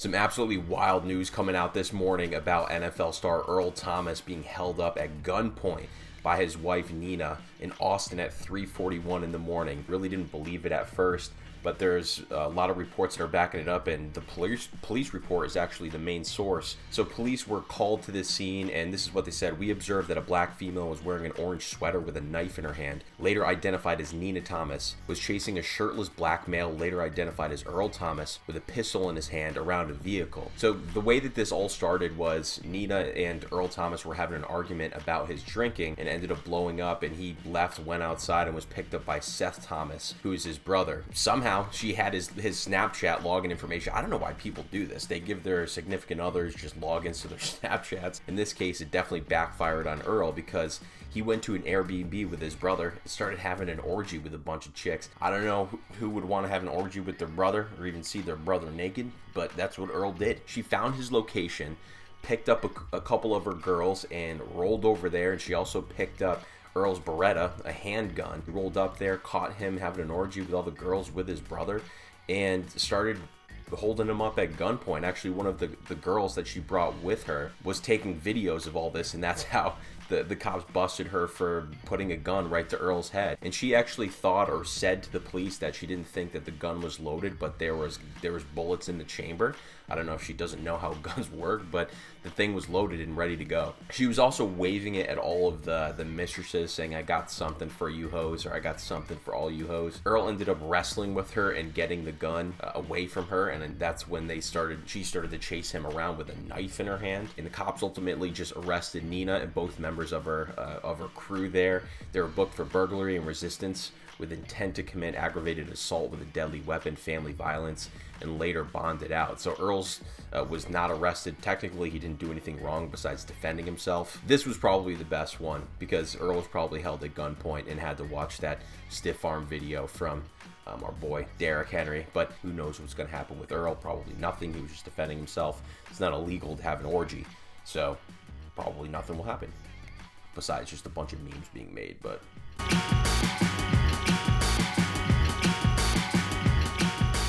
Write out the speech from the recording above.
Some absolutely wild news coming out this morning about NFL star Earl Thomas being held up at gunpoint by his wife Nina in Austin at 3:41 in the morning. Really didn't believe it at first, but there's a lot of reports that are backing it up, and the police report is actually the main source. So police were called to this scene, and this is what they said. We observed that a black female was wearing an orange sweater with a knife in her hand, later identified as Nina Thomas, was chasing a shirtless black male, later identified as Earl Thomas, with a pistol in his hand around a vehicle. So the way that this all started was Nina and Earl Thomas were having an argument about his drinking and ended up blowing up, and he left, went outside, and was picked up by Seth Thomas, who is his brother. Somehow she had his Snapchat login information. I don't know why people do this. They give their significant others just logins to their Snapchats. In this case, it definitely backfired on Earl because he went to an Airbnb with his brother and started having an orgy with a bunch of chicks. I don't know who would want to have an orgy with their brother or even see their brother naked, but that's what Earl did. She found his location, picked up a couple of her girls, and rolled over there, and she also picked up Earl's Beretta, a handgun. He rolled up there, caught him having an orgy with all the girls with his brother, and started holding him up at gunpoint. Actually, one of the girls that she brought with her was taking videos of all this, and that's how the cops busted her for putting a gun right to Earl's head. And she actually thought or said to the police that she didn't think that the gun was loaded, but there was bullets in the chamber. I don't know if she doesn't know how guns work, but the thing was loaded and ready to go. She was also waving it at all of the mistresses, saying, "I got something for you hoes," or "I got something for all you hoes." Earl ended up wrestling with her and getting the gun away from her, and that's when she started to chase him around with a knife in her hand. And the cops ultimately just arrested Nina and both members of her crew there. They were booked for burglary and resistance with intent to commit aggravated assault with a deadly weapon, family violence, and later bonded out. So Earl's was not arrested. Technically, he didn't do anything wrong besides defending himself. This was probably the best one because Earl was probably held at gunpoint and had to watch that stiff arm video from our boy Derrick Henry. But who knows what's going to happen with Earl? Probably nothing. He was just defending himself. It's not illegal to have an orgy, so probably nothing will happen besides just a bunch of memes being made. But